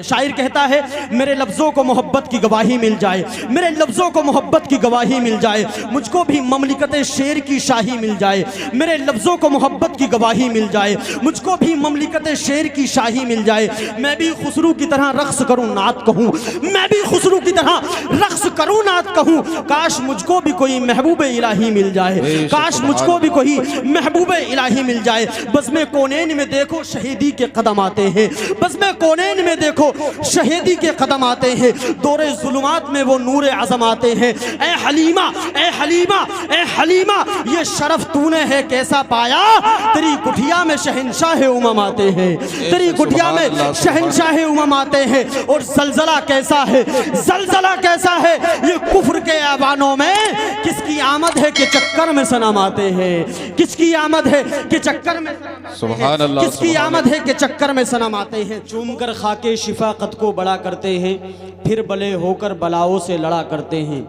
شاعر کہتا ہے میرے لفظوں کو محبت کی گواہی مل جائے، میرے لفظوں کو محبت کی گواہی مل جائے، مجھ کو بھی مملکت شعر کی شاہی مل جائے، میرے لفظوں کو محبت کی گواہی مل جائے، مجھ کو بھی مملکت شعر کی شاہی مل جائے، میں بھی خسرو کی طرح رقص کروں نعت کہوں، میں بھی خسرو کی طرح رقص کروں نعت کہوں، کاش مجھ کو بھی کوئی محبوب الہی مل جائے، کاش مجھ کو بھی کوئی محبوب الہی مل جائے۔ بزم کونین میں دیکھو شہیدی کے قدم آتے ہیں، بزم کونین میں دیکھو شہیدی کے قدم آتے ہیں، دور ظلمات میں وہ نور اعظم آتے ہیں۔ اے حلیمہ اے حلیمہ اے حلیمہ یہ شرف تو نے ہے کیسا پایا، تیری کٹھیا میں شہنشاہ امم آتے ہیں، تیری کٹھیا میں شہنشاہ امم آتے ہیں۔ اور زلزلہ کیسا ہے، زلزلہ کیسا ہے، یہ کفر کے ایوانوں میں کس کی آمد ہے کہ چکر میں صنم آتے ہیں، کس کی آمد ہے کہ چکر میں سبحان اللہ، کس کی آمد ہے کہ چکر میں صنم آتے ہیں۔ چوم کر خاکے شفاقت کو بڑا کرتے ہیں، پھر بلے ہو کر بلاؤں سے لڑا کرتے ہیں۔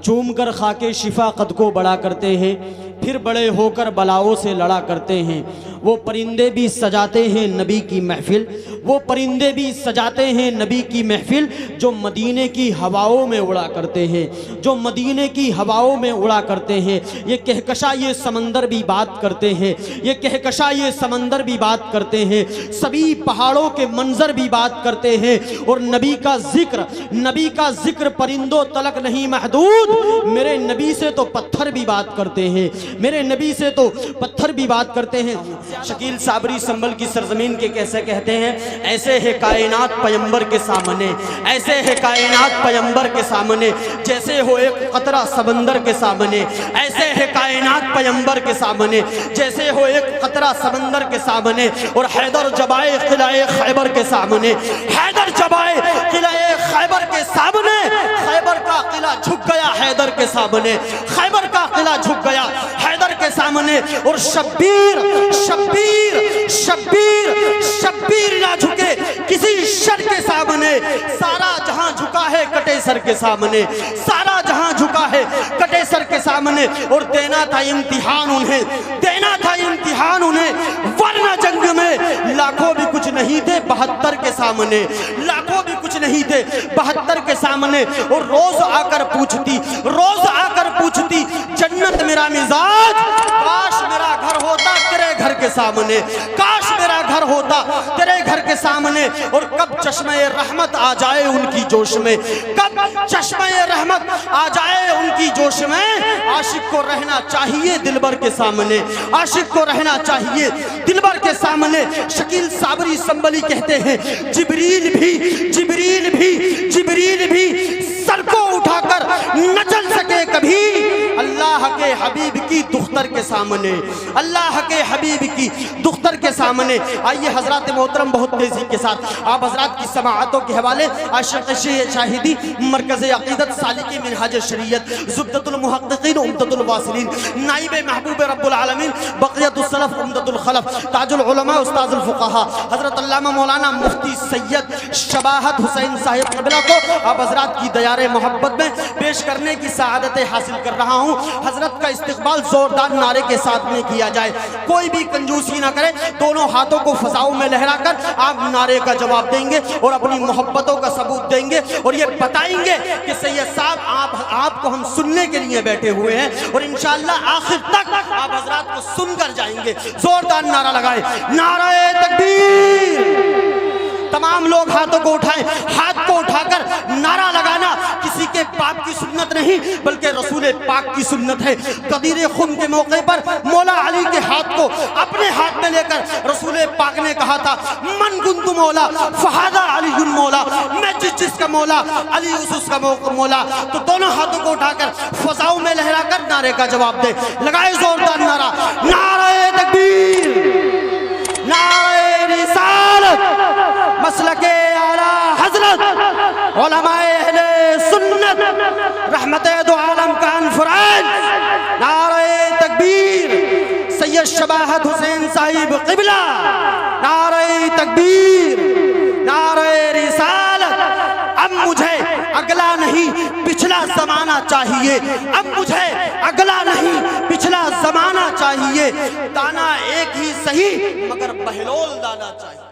چوم کر خاکے شفاقت کو بڑا کرتے ہیں، پھر بڑے ہو کر بلاؤں سے لڑا کرتے ہیں۔ وہ پرندے بھی سجاتے ہیں نبی کی محفل، وہ پرندے بھی سجاتے ہیں نبی کی محفل، جو مدینے کی ہواؤں میں اڑا کرتے ہیں، جو مدینے کی ہواؤں میں اڑا کرتے ہیں۔ یہ کہکشاں یہ سمندر بھی بات کرتے ہیں، یہ کہکشاں یہ سمندر بھی بات کرتے ہیں، سبھی پہاڑوں کے منظر بھی بات کرتے ہیں۔ اور نبی کا ذکر پرندوں تلک نہیں محدود، میرے نبی سے تو پتھر بھی بات کرتے ہیں، میرے نبی سے تو پتھر بھی بات کرتے ہیں۔ شکیل صابری سنبل کی سرزمین کے کیسے کہتے ہیں، ایسے ہے کائنات پیمبر کے سامنے، ایسے ہے کائنات پیمبر کے سامنے، جیسے ہو ایک قطرہ سمندر کے سامنے، ایسے ہے کائنات پیمبر کے سامنے، جیسے ہو ایک قطرہ سمندر کے سامنے۔ اور حیدر جبائے قلعہ خیبر کے سامنے، حیدر جبائے قلعہ خیبر کے سامنے، خیبر کا قلعہ جھک گیا حیدر کے سامنے، خیبر کا قلعہ جھک گیا حیدر کے سامنے۔ اور شبیر شبیر شبیر شبیر نہ جھکے کسی شر کے سامنے، سارا جہاں جھکا ہے کٹے سر کے سامنے، سارا جہاں جھکا ہے کٹے سر کے سامنے۔ اور دینا تھا امتحان انہیں، دینا تھا امتحان انہیں، ورنہ جنگ میں لاکھوں بھی کچھ نہیں تھے 72 کے سامنے، لاکھوں بھی کچھ نہیں تھے 72 کے سامنے۔ اور روز آ کر پوچھتی، روز آ کر پوچھتی جنت میرا مزاج، کاش میرا گھر ہوتا تیرے گھر کے سامنے، کاش میرا گھر ہوتا تیرے گھر کے سامنے۔ اور کب چشمہ رحمت آ جائے ان کی جوش میں، کب چشمہ رحمت آ جائے ان کی جوش میں، عاشق کو رہنا چاہیے دلبر کے سامنے، عاشق کو رہنا چاہیے دلبر کے سامنے۔ شکیل صابری سنبلی کہتے ہیں جبریل بھی سر کو اٹھا کر نہ چل سکے کبھی اللہ کے حبیب کی دختر کے سامنے، اللہ کے حبیب کی دختر کے سامنے۔ آئیے حضرات محترم بہت تیزی کے ساتھ آپ حضرات کی سماعتوں کے حوالے عاشق شاہدی مرکز عقیدت سالک منہاج شریعت زبدۃ المحققین عمدۃ الواصلین نائب محبوب رب العالمین بقیت السلف عمدۃ الخلف تاج العلماء استاذ الفقہاء حضرت علامہ مولانا مفتی سید شباہت حسین صاحب قبلہ کو آپ حضرات کی دیار محبت میں پیش کرنے کی سعادت حاصل کر رہا ہوں۔ حضرت کا استقبال زوردار نعرے کے ساتھ میں کیا جائے، کوئی بھی کنجوسی نہ کرے، دونوں ہاتھوں کو فضاؤں میں لہرا کر آپ نعرے کا جواب دیں گے اور اپنی محبتوں کا ثبوت دیں گے اور یہ بتائیں گے کہ سید صاحب آپ کو ہم سننے کے لیے بیٹھے ہوئے ہیں اور انشاءاللہ آخر تک آپ حضرات کو سن کر جائیں گے۔ زوردار نعرہ لگائیں، نعرہ تکبیر۔ تمام لوگ ہاتھوں کو اٹھائیں، ہاتھ کو اٹھا کر نعرہ لگانا کسی کے پاک کی سنت نہیں بلکہ رسول پاک کی سنت ہے۔ غدیر خم کے موقع پر مولا علی کے ہاتھ کو اپنے ہاتھ میں لے کر رسول پاک نے کہا تھا من کنت مولا فہذا علی مولا، میں جس کا مولا علی اس کا مولا۔ تو دونوں ہاتھوں کو اٹھا کر فضاؤں میں لہرا کر نعرے کا جواب دے، لگائے زوردار نعرہ، نعرہ تکبیر، نعرہ رسالت، مسلک اعلیٰ حضرت علماء اہل سنت رحمت دو عالم کا انفراد، نعرہ تکبیر سید شباہت حسین صاحب قبلہ، نعرہ تکبیر، نعرہ رسالت۔ اب مجھے اگلا نہیں پچھلا زمانہ چاہیے، اب مجھے اگلا نہیں پچھلا زمانہ چاہیے، دانا ایک ہی صحیح مگر بہلول دانا چاہیے۔